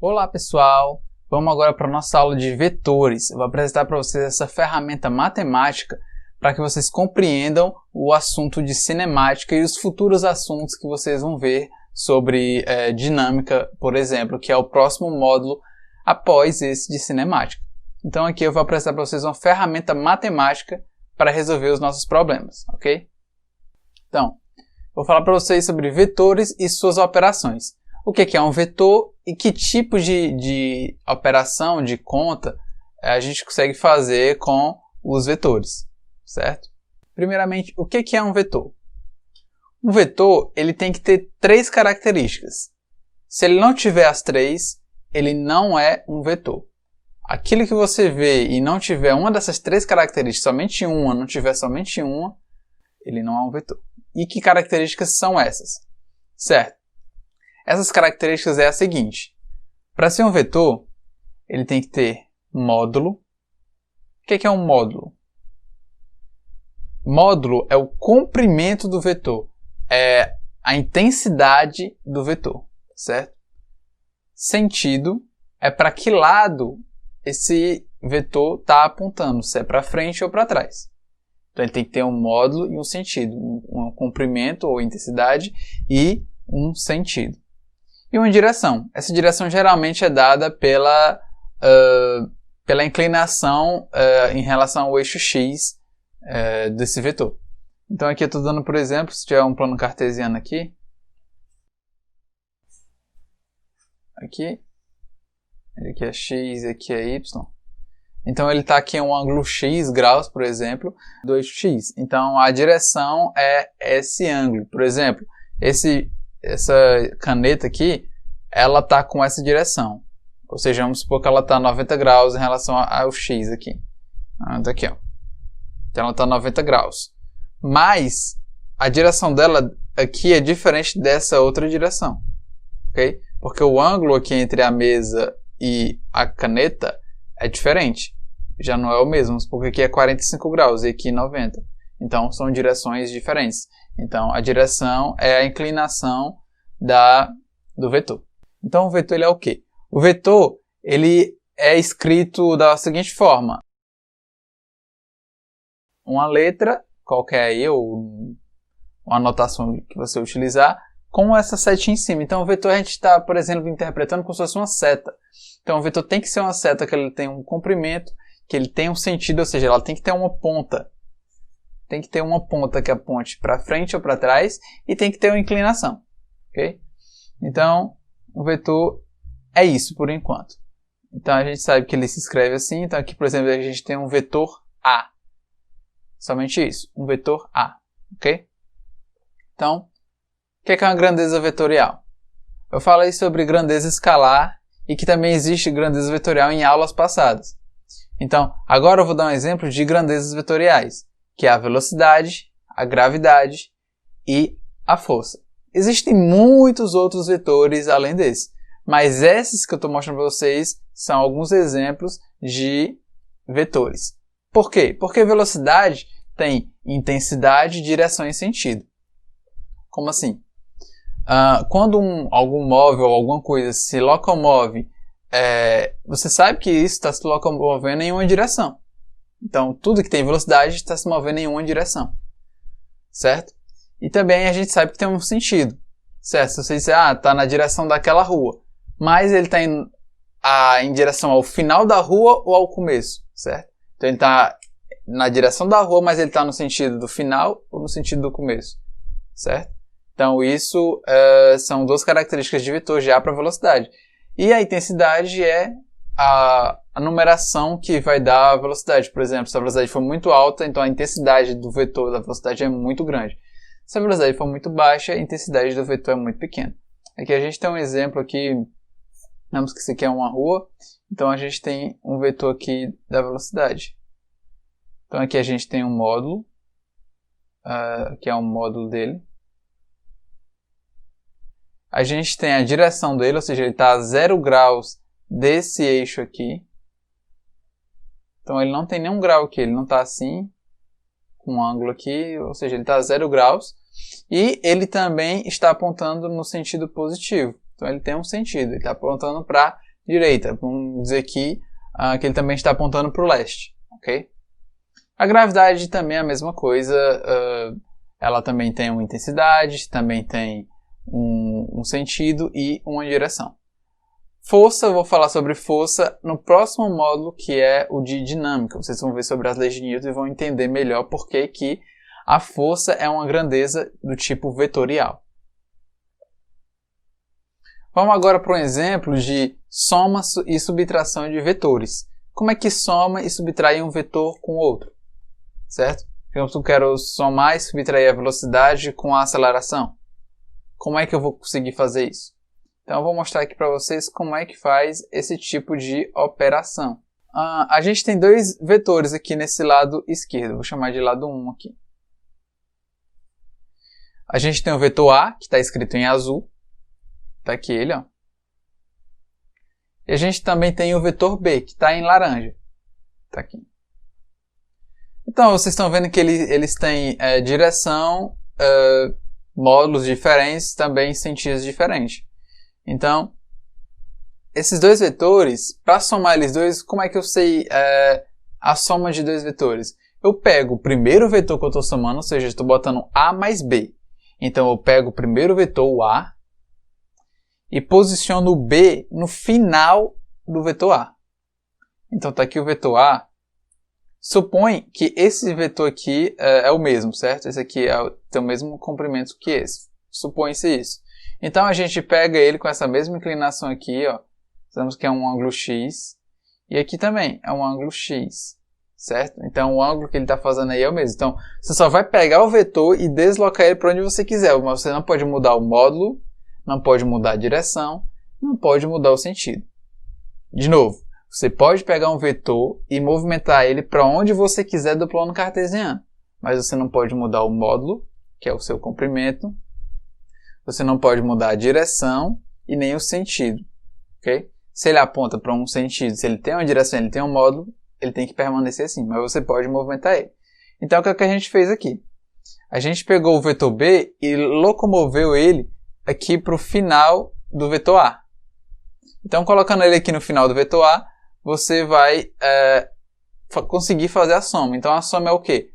Olá pessoal, vamos agora para a nossa aula de vetores. Eu vou apresentar para vocês essa ferramenta matemática para que vocês compreendam o assunto de cinemática e os futuros assuntos que vocês vão ver sobre dinâmica, por exemplo, que é o próximo módulo após esse de cinemática. Então aqui eu vou apresentar para vocês uma ferramenta matemática para resolver os nossos problemas, ok? Então, vou falar para vocês sobre vetores e suas operações. O que é um vetor e que tipo de operação, de conta, a gente consegue fazer com os vetores, certo? Primeiramente, o que é um vetor? Um vetor ele tem que ter três características. Se ele não tiver as três, ele não é um vetor. Aquilo que você vê e não tiver uma dessas três características, somente uma, não tiver somente uma, ele não é um vetor. E que características são essas? Certo? Essas características é a seguinte. Para ser um vetor, ele tem que ter módulo. O que é um módulo? Módulo é o comprimento do vetor. É a intensidade do vetor, certo? Sentido é para que lado esse vetor está apontando, se é para frente ou para trás. Então ele tem que ter um módulo e um sentido, um comprimento ou intensidade e um sentido. E uma direção. Essa direção geralmente é dada pela inclinação em relação ao eixo x desse vetor. Então aqui eu estou dando, por exemplo, se tiver um plano cartesiano aqui, aqui é x e aqui é y. Então ele está aqui em um ângulo x graus, por exemplo, do eixo x. Então a direção é esse ângulo. Por exemplo, essa caneta aqui, ela está com essa direção. Ou seja, vamos supor que ela está 90 graus em relação ao x aqui. Tá aqui, ó. Então ela está 90 graus. Mas a direção dela aqui é diferente dessa outra direção. Ok? Porque o ângulo aqui entre a mesa e a caneta é diferente. Já não é o mesmo. Vamos supor que aqui é 45 graus e aqui 90. Então são direções diferentes. Então a direção é a inclinação do vetor. Então o vetor ele é o quê? O vetor ele é escrito da seguinte forma. Uma letra qualquer aí, ou uma anotação que você utilizar, com essa setinha em cima. Então o vetor a gente está, por exemplo, interpretando como se fosse uma seta. Então o vetor tem que ser uma seta que ele tem um comprimento, que ele tem um sentido, ou seja, ela tem que ter uma ponta. Tem que ter uma ponta que aponte para frente ou para trás e tem que ter uma inclinação. Ok? Então, o vetor é isso por enquanto. Então, a gente sabe que ele se escreve assim. Então, aqui, por exemplo, a gente tem um vetor A. Somente isso, um vetor A. Ok? Então, o que é uma grandeza vetorial? Eu falei sobre grandeza escalar e que também existe grandeza vetorial em aulas passadas. Então, agora eu vou dar um exemplo de grandezas vetoriais, que é a velocidade, a gravidade e a força. Existem muitos outros vetores além desse, mas esses que eu estou mostrando para vocês são alguns exemplos de vetores. Por quê? Porque velocidade tem intensidade, direção e sentido. Como assim? Quando algum móvel ou alguma coisa se locomove, você sabe que isso está se locomovendo em uma direção. Então, tudo que tem velocidade está se movendo em uma direção. Certo? E também a gente sabe que tem um sentido. Certo? Se você disser, está na direção daquela rua. Mas ele está em direção ao final da rua ou ao começo. Certo? Então, ele está na direção da rua, mas ele está no sentido do final ou no sentido do começo. Certo? Então, isso são duas características de vetor já para velocidade. E a intensidade é a numeração que vai dar a velocidade. Por exemplo, se a velocidade for muito alta, então a intensidade do vetor da velocidade é muito grande. Se a velocidade for muito baixa, a intensidade do vetor é muito pequena. Aqui a gente tem um exemplo aqui, digamos que isso aqui é uma rua, então a gente tem um vetor aqui da velocidade. Então aqui a gente tem um módulo, que é um módulo dele. A gente tem a direção dele, ou seja, ele está a 0 graus desse eixo aqui. Então ele não tem nenhum grau aqui, ele não está assim, com um ângulo aqui, ou seja, ele está a 0 graus. E ele também está apontando no sentido positivo. Então ele tem um sentido, ele está apontando para direita. Vamos dizer que ele também está apontando para o leste. Ok? A gravidade também é a mesma coisa. Ela também tem uma intensidade, também tem um sentido e uma direção. Força, eu vou falar sobre força no próximo módulo, que é o de dinâmica. Vocês vão ver sobre as leis de Newton e vão entender melhor por que a força é uma grandeza do tipo vetorial. Vamos agora para um exemplo de soma e subtração de vetores. Como é que soma e subtrai um vetor com outro? Certo? Digamos que eu quero somar e subtrair a velocidade com a aceleração. Como é que eu vou conseguir fazer isso? Então eu vou mostrar aqui para vocês como é que faz esse tipo de operação. A gente tem dois vetores aqui nesse lado esquerdo. Vou chamar de lado 1 aqui. A gente tem o vetor A, que está escrito em azul. Está aqui ele, ó. E a gente também tem o vetor B, que está em laranja. Está aqui. Então, vocês estão vendo que eles têm direção, módulos diferentes, também sentidos diferentes. Então, esses dois vetores, para somar eles dois, como é que eu sei a soma de dois vetores? Eu pego o primeiro vetor que eu estou somando, ou seja, estou botando A mais B. Então, eu pego o primeiro vetor, o A, e posiciono o B no final do vetor A. Então, está aqui o vetor A. Supõe que esse vetor aqui é o mesmo, certo? Esse aqui tem o mesmo comprimento que esse. Supõe-se isso. Então, a gente pega ele com essa mesma inclinação aqui, ó. Sabemos que é um ângulo X. E aqui também é um ângulo X, certo? Então, o ângulo que ele está fazendo aí é o mesmo. Então, você só vai pegar o vetor e deslocar ele para onde você quiser. Mas você não pode mudar o módulo, não pode mudar a direção, não pode mudar o sentido. De novo, você pode pegar um vetor e movimentar ele para onde você quiser do plano cartesiano. Mas você não pode mudar o módulo, que é o seu comprimento. Você não pode mudar a direção e nem o sentido. Okay? Se ele aponta para um sentido, se ele tem uma direção, ele tem um módulo, ele tem que permanecer assim. Mas você pode movimentar ele. Então, o que a gente fez aqui? A gente pegou o vetor B e locomoveu ele aqui para o final do vetor A. Então, colocando ele aqui no final do vetor A, você vai conseguir fazer a soma. Então, a soma é o quê?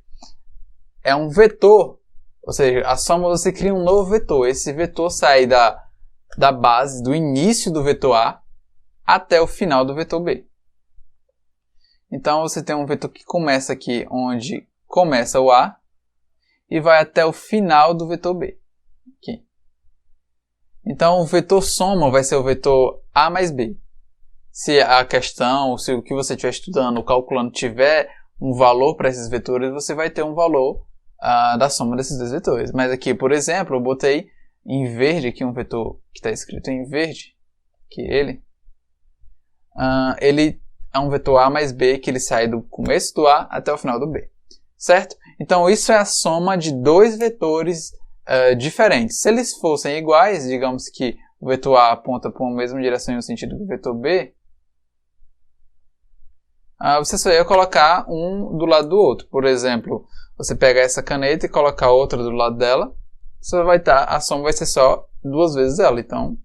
É um vetor, ou seja, a soma você cria um novo vetor. Esse vetor sai da base, do início do vetor A, até o final do vetor B. Então, você tem um vetor que começa aqui onde começa o A e vai até o final do vetor B. Aqui. Então, o vetor soma vai ser o vetor A mais B. Se a questão, se o que você estiver estudando, calculando, tiver um valor para esses vetores, você vai ter um valor da soma desses dois vetores. Mas aqui, por exemplo, eu botei em verde aqui um vetor que está escrito em verde, que ele é um vetor A mais B, que ele sai do começo do A até o final do B. Certo? Então, isso é a soma de dois vetores diferentes. Se eles fossem iguais, digamos que o vetor A aponta para a mesma direção e no sentido do vetor B, você só ia colocar um do lado do outro. Por exemplo, você pega essa caneta e colocar outra do lado dela, a soma vai ser só duas vezes ela. Então,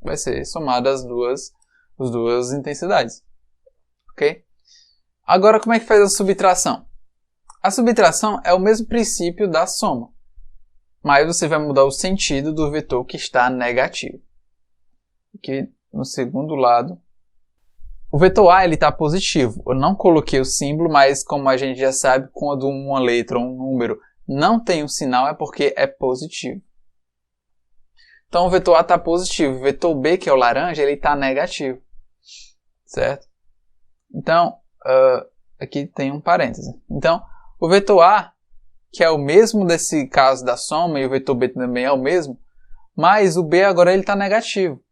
vai ser somada as duas intensidades. Ok? Agora, como é que faz a subtração? A subtração é o mesmo princípio da soma, mas você vai mudar o sentido do vetor que está negativo. Aqui no segundo lado, o vetor A está positivo. Eu não coloquei o símbolo, mas como a gente já sabe, quando uma letra ou um número não tem um sinal, é porque é positivo. Então o vetor A está positivo. O vetor B, que é o laranja, ele está negativo. Certo? Então, aqui tem um parêntese. Então, o vetor A, que é o mesmo desse caso da soma, e o vetor B também é o mesmo, mas o B agora está negativo.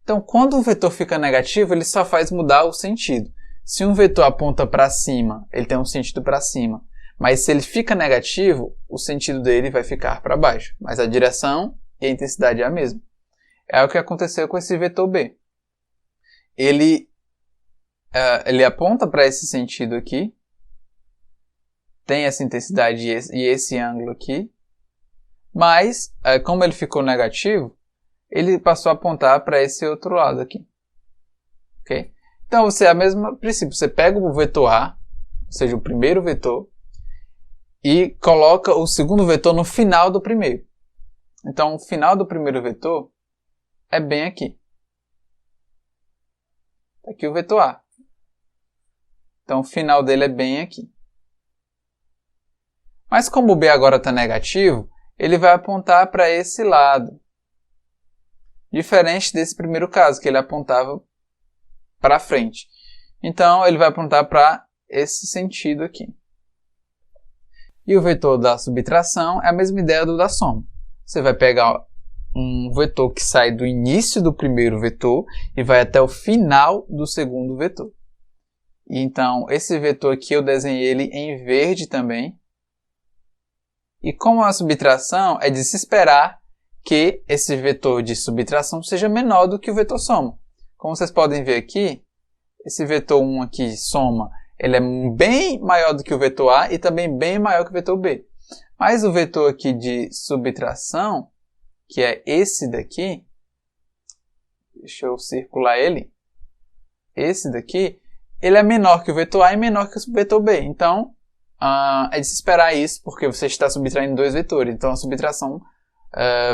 Então, quando o vetor fica negativo, ele só faz mudar o sentido. Se um vetor aponta para cima, ele tem um sentido para cima. Mas se ele fica negativo, o sentido dele vai ficar para baixo. Mas a direção e a intensidade é a mesma. É o que aconteceu com esse vetor B. Ele aponta para esse sentido aqui. Tem essa intensidade e esse ângulo aqui. Mas, como ele ficou negativo, ele passou a apontar para esse outro lado aqui. ok? Então, você é o mesmo princípio. Você pega o vetor A, ou seja, o primeiro vetor, e coloca o segundo vetor no final do primeiro. Então, o final do primeiro vetor é bem aqui. Aqui o vetor A. Então, o final dele é bem aqui. Mas como o B agora está negativo, ele vai apontar para esse lado. Diferente desse primeiro caso, que ele apontava para frente. Então, ele vai apontar para esse sentido aqui. E o vetor da subtração é a mesma ideia do da soma. Você vai pegar um vetor que sai do início do primeiro vetor e vai até o final do segundo vetor. E então, esse vetor aqui eu desenhei ele em verde também. E como a subtração, é de se esperar que esse vetor de subtração seja menor do que o vetor soma. Como vocês podem ver aqui, esse vetor 1 aqui, soma, ele é bem maior do que o vetor A e também bem maior que o vetor B. Mas o vetor aqui de subtração, que é esse daqui, deixa eu circular ele, esse daqui, ele é menor que o vetor A e menor que o vetor B. Então, é de se esperar isso, porque você está subtraindo dois vetores. Então, a subtração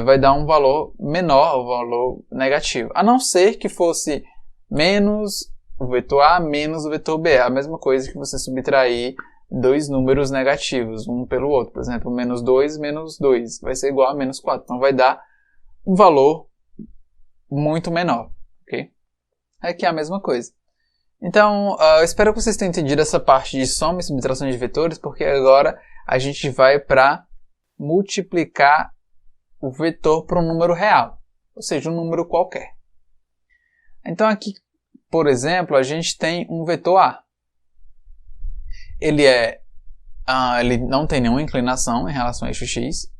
vai dar um valor menor, um valor negativo. A não ser que fosse menos o vetor A menos o vetor B. É a mesma coisa que você subtrair dois números negativos, um pelo outro. Por exemplo, menos 2 menos 2 vai ser igual a menos 4. Então, vai dar um valor muito menor. Okay? Aqui é a mesma coisa. Então, eu espero que vocês tenham entendido essa parte de soma e subtração de vetores, porque agora a gente vai para multiplicar o vetor para um número real, ou seja, um número qualquer. Então aqui, por exemplo, a gente tem um vetor A. Ele não tem nenhuma inclinação em relação ao eixo x,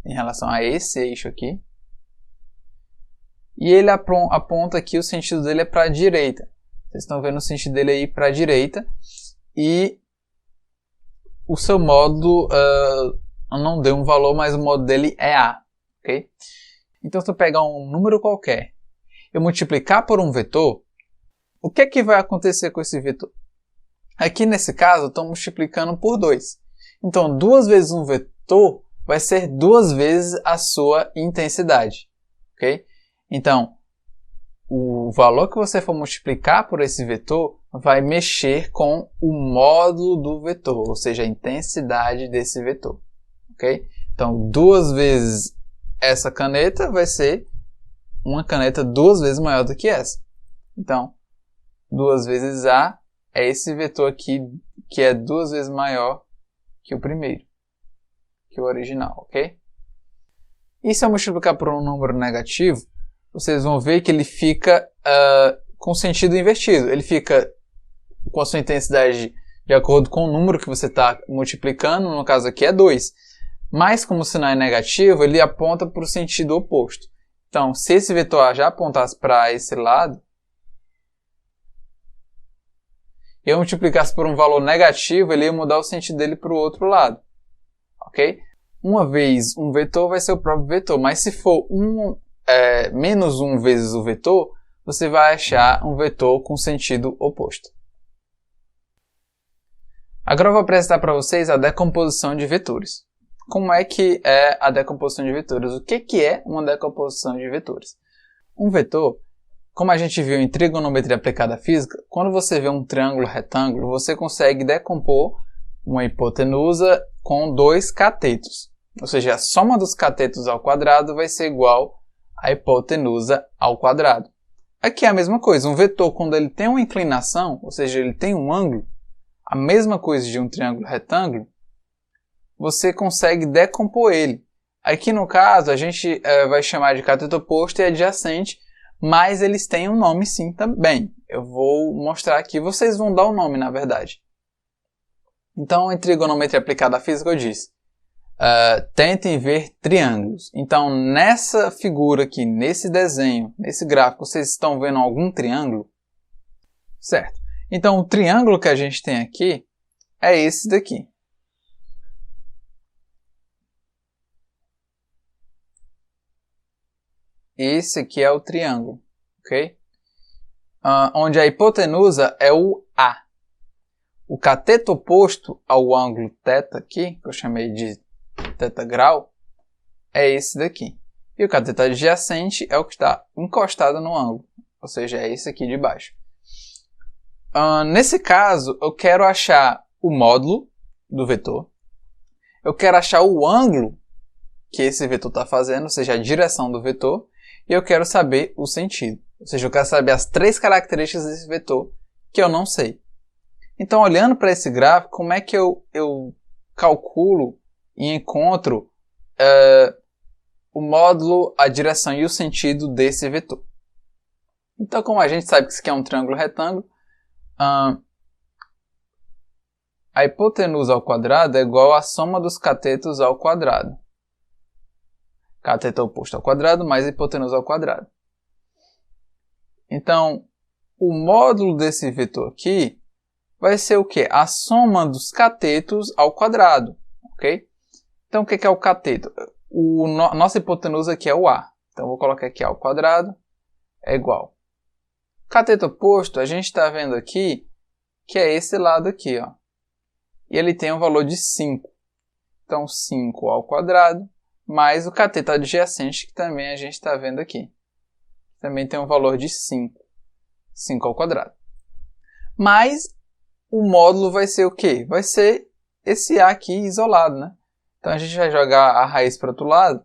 em relação a esse eixo aqui. E ele aponta aqui, o sentido dele é para a direita. Vocês estão vendo o sentido dele aí para a direita. E o seu módulo não deu um valor, mas o módulo dele é A. Okay? Então, se eu pegar um número qualquer e multiplicar por um vetor, o que é que vai acontecer com esse vetor? Aqui nesse caso, eu estou multiplicando por 2. Então, 2 vezes um vetor vai ser 2 vezes a sua intensidade. Okay? Então, o valor que você for multiplicar por esse vetor vai mexer com o módulo do vetor, ou seja, a intensidade desse vetor. Okay? Então, 2 vezes essa caneta vai ser uma caneta 2 vezes maior do que essa. Então, 2 vezes A é esse vetor aqui, que é 2 vezes maior que o primeiro, que o original, ok? E se eu multiplicar por um número negativo, vocês vão ver que ele fica com sentido invertido. Ele fica com a sua intensidade de acordo com o número que você está multiplicando, no caso aqui é 2. Mas como o sinal é negativo, ele aponta para o sentido oposto. Então, se esse vetor A já apontasse para esse lado, e eu multiplicasse por um valor negativo, ele ia mudar o sentido dele para o outro lado. Ok? Uma vez um vetor vai ser o próprio vetor, mas se for menos 1 vezes o vetor, você vai achar um vetor com sentido oposto. Agora eu vou apresentar para vocês a decomposição de vetores. Como é que é a decomposição de vetores? O que é uma decomposição de vetores? Um vetor, como a gente viu em trigonometria aplicada à física, quando você vê um triângulo retângulo, você consegue decompor uma hipotenusa com 2 catetos. Ou seja, a soma dos catetos ao quadrado vai ser igual à hipotenusa ao quadrado. Aqui é a mesma coisa. Um vetor, quando ele tem uma inclinação, ou seja, ele tem um ângulo, a mesma coisa de um triângulo retângulo, você consegue decompor ele. Aqui no caso, a gente vai chamar de cateto oposto e adjacente, mas eles têm um nome sim também. Eu vou mostrar aqui, vocês vão dar o nome na verdade. Então, em trigonometria aplicada à física, eu disse, tentem ver triângulos. Então, nessa figura aqui, nesse desenho, nesse gráfico, vocês estão vendo algum triângulo? Certo. Então, o triângulo que a gente tem aqui é esse daqui. Esse aqui é o triângulo, ok? onde a hipotenusa é o A. O cateto oposto ao ângulo θ aqui, que eu chamei de θ grau, é esse daqui. E o cateto adjacente é o que está encostado no ângulo, ou seja, é esse aqui de baixo. Nesse caso, eu quero achar o módulo do vetor, eu quero achar o ângulo que esse vetor está fazendo, ou seja, a direção do vetor, e eu quero saber o sentido. Ou seja, eu quero saber as 3 características desse vetor que eu não sei. Então, olhando para esse gráfico, como é que eu calculo e encontro o módulo, a direção e o sentido desse vetor? Então, como a gente sabe que isso aqui é um triângulo retângulo, a hipotenusa ao quadrado é igual à soma dos catetos ao quadrado. Cateto oposto ao quadrado mais hipotenusa ao quadrado. Então, o módulo desse vetor aqui vai ser o quê? A soma dos catetos ao quadrado, ok? Então, o que é o cateto? Nossa hipotenusa aqui é o A. Então, eu vou colocar aqui A ao quadrado é igual. Cateto oposto, a gente está vendo aqui que é esse lado aqui, ó. E ele tem um valor de 5. Então, 5 ao quadrado mais o cateto adjacente, que também a gente está vendo aqui. Também tem um valor de 5. 5 ao quadrado. Mas o módulo vai ser o quê? Vai ser esse A aqui isolado, né? Então a gente vai jogar a raiz para o outro lado.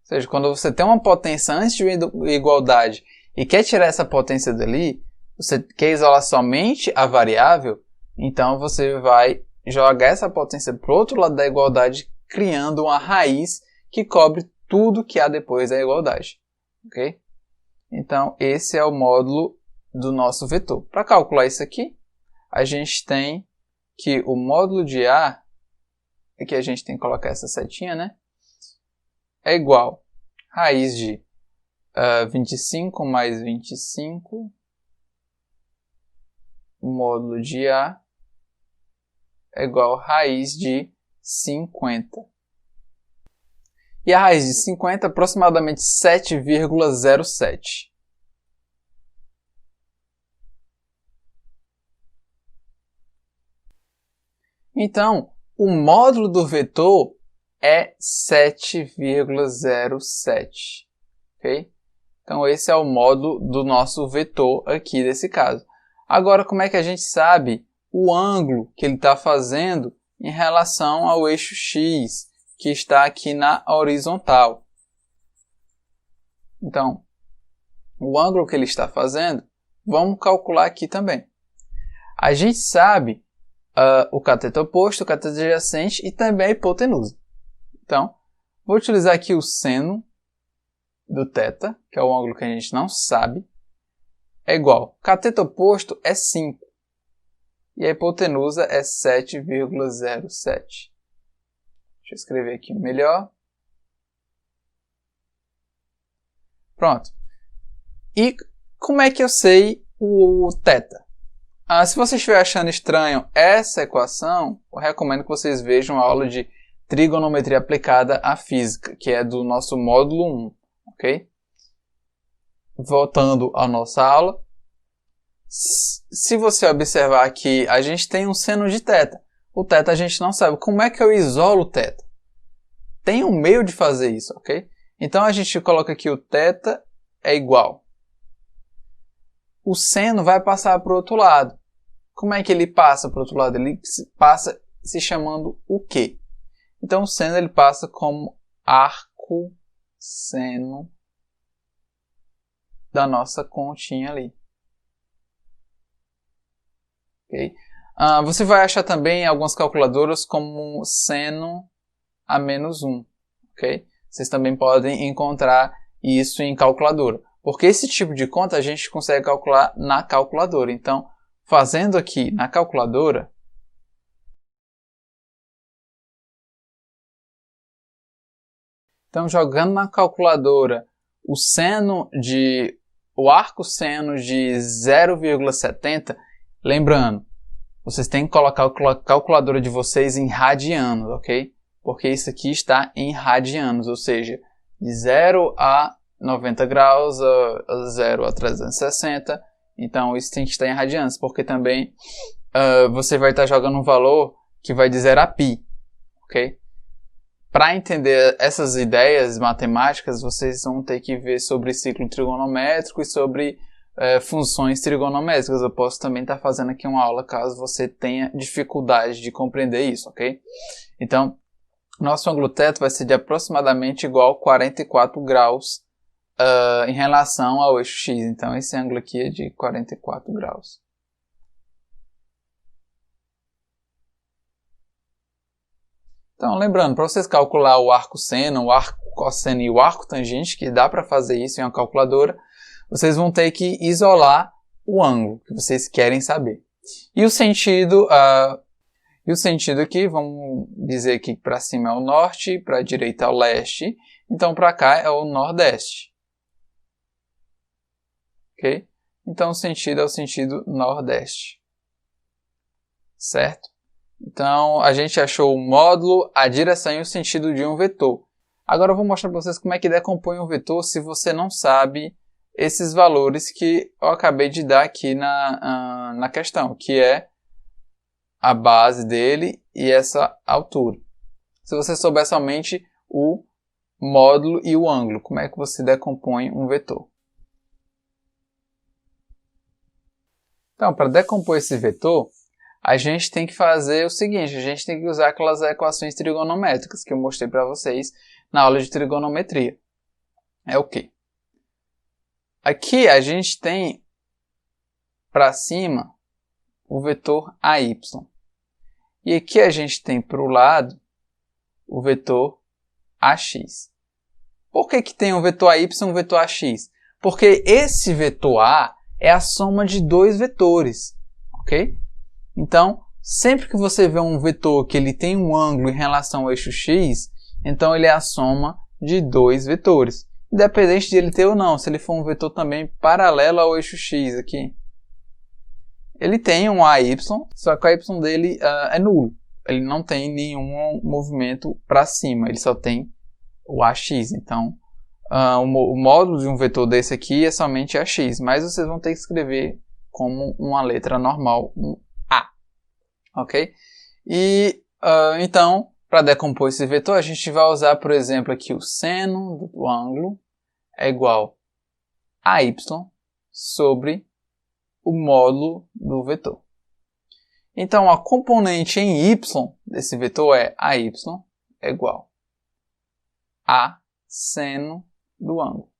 Ou seja, quando você tem uma potência antes de igualdade e quer tirar essa potência dali, você quer isolar somente a variável, então você vai jogar essa potência para o outro lado da igualdade, criando uma raiz que cobre tudo que há depois da igualdade. Ok? Então, esse é o módulo do nosso vetor. Para calcular isso aqui, a gente tem que o módulo de A, aqui a gente tem que colocar essa setinha, né? É igual a raiz de 25 mais 25, o módulo de A é igual a raiz de 50. E a raiz de 50 é aproximadamente 7,07. Então, o módulo do vetor é 7,07. Ok? Então, esse é o módulo do nosso vetor aqui desse caso. Agora, como é que a gente sabe o ângulo que ele está fazendo em relação ao eixo X, que está aqui na horizontal? Então, o ângulo que ele está fazendo, vamos calcular aqui também. A gente sabe o cateto oposto, o cateto adjacente e também a hipotenusa. Então, vou utilizar aqui o seno do θ, que é o ângulo que a gente não sabe, é igual. Cateto oposto é 5 e a hipotenusa é 7,07. Deixa eu escrever aqui melhor. Pronto. E como é que eu sei o θ? Se você estiver achando estranho essa equação, eu recomendo que vocês vejam a aula de trigonometria aplicada à física, que é do nosso módulo 1, ok? Voltando à nossa aula, se você observar aqui, a gente tem um seno de θ. O θ a gente não sabe. Como é que eu isolo o θ? Tem um meio de fazer isso, ok? Então a gente coloca aqui o θ é igual. O seno vai passar para o outro lado. Como é que ele passa para o outro lado? Ele passa se chamando o quê? Então o seno ele passa como arco seno da nossa continha ali. Okay? Você vai achar também em algumas calculadoras como seno a menos 1. Okay? Vocês também podem encontrar isso em calculadora. Porque esse tipo de conta a gente consegue calcular na calculadora. Então, fazendo aqui na calculadora, então jogando na calculadora o arco seno de 0,70, lembrando, vocês têm que colocar a calculadora de vocês em radianos, ok? Porque isso aqui está em radianos, ou seja, de 0 a 90 graus, 0 a 360. Então isso tem que estar em radianos, porque também você vai estar jogando um valor que vai de 0 a π, ok? Para entender essas ideias matemáticas, vocês vão ter que ver sobre ciclo trigonométrico e sobre funções trigonométricas. Eu posso também estar fazendo aqui uma aula caso você tenha dificuldade de compreender isso, ok? Então, nosso ângulo teto vai ser de aproximadamente igual a 44 graus em relação ao eixo x. Então, esse ângulo aqui é de 44 graus. Então, lembrando, para vocês calcular o arco seno, o arco cosseno e o arco tangente, que dá para fazer isso em uma calculadora, vocês vão ter que isolar o ângulo que vocês querem saber. E o sentido aqui, vamos dizer que para cima é o norte, para a direita é o leste, então para cá é o nordeste. Ok? Então o sentido é o sentido nordeste. Certo? Então a gente achou o módulo, a direção e o sentido de um vetor. Agora eu vou mostrar para vocês como é que decompõe um vetor se você não sabe esses valores que eu acabei de dar aqui na questão, que é a base dele e essa altura. Se você souber somente o módulo e o ângulo, como é que você decompõe um vetor? Então, para decompor esse vetor, a gente tem que fazer o seguinte, a gente tem que usar aquelas equações trigonométricas que eu mostrei para vocês na aula de trigonometria. É o quê? Aqui a gente tem para cima o vetor AY. E aqui a gente tem para o lado o vetor AX. Por que tem um vetor AY e um vetor AX? Porque esse vetor A é a soma de dois vetores, ok? Então, sempre que você vê um vetor que ele tem um ângulo em relação ao eixo X, então ele é a soma de dois vetores. Independente de ele ter ou não, se ele for um vetor também paralelo ao eixo X aqui. Ele tem um AY, só que o AY dele é nulo. Ele não tem nenhum movimento para cima, ele só tem o AX. Então, o módulo de um vetor desse aqui é somente AX, mas vocês vão ter que escrever como uma letra normal, um A. Ok? E, então, para decompor esse vetor, a gente vai usar, por exemplo, aqui o seno do ângulo é igual a y sobre o módulo do vetor. Então, a componente em y desse vetor é AY é igual a seno do ângulo.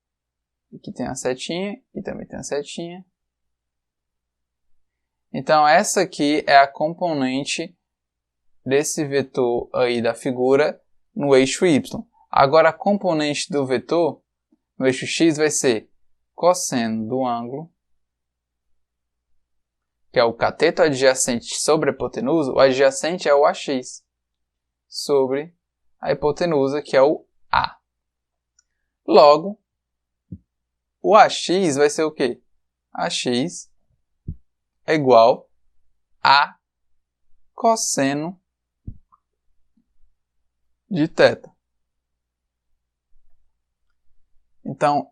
Aqui tem a setinha e também tem a setinha. Então, essa aqui é a componente desse vetor aí da figura no eixo y. Agora, a componente do vetor no eixo x vai ser cosseno do ângulo, que é o cateto adjacente sobre a hipotenusa. O adjacente é o AX, sobre a hipotenusa, que é o A. Logo, o AX vai ser o quê? AX é igual a cosseno de θ. Então,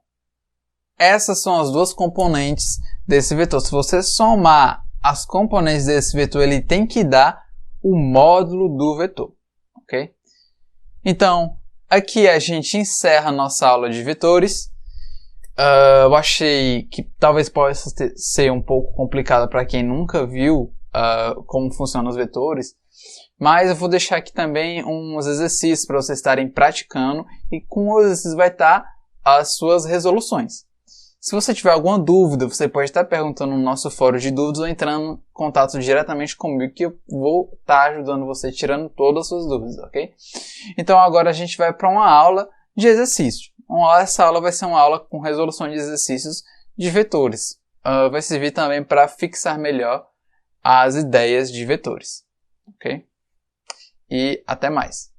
essas são as duas componentes desse vetor. Se você somar as componentes desse vetor, ele tem que dar o módulo do vetor. Ok? Então, aqui a gente encerra a nossa aula de vetores. Eu achei que talvez possa ser um pouco complicado para quem nunca viu como funcionam os vetores, mas eu vou deixar aqui também uns exercícios para vocês estarem praticando e com os exercícios vai estar as suas resoluções. Se você tiver alguma dúvida, você pode estar perguntando no nosso fórum de dúvidas ou entrando em contato diretamente comigo que eu vou estar ajudando você tirando todas as suas dúvidas, ok? Então agora a gente vai para uma aula de exercício. Essa aula vai ser uma aula com resolução de exercícios de vetores. Vai servir também para fixar melhor as ideias de vetores, ok? E até mais!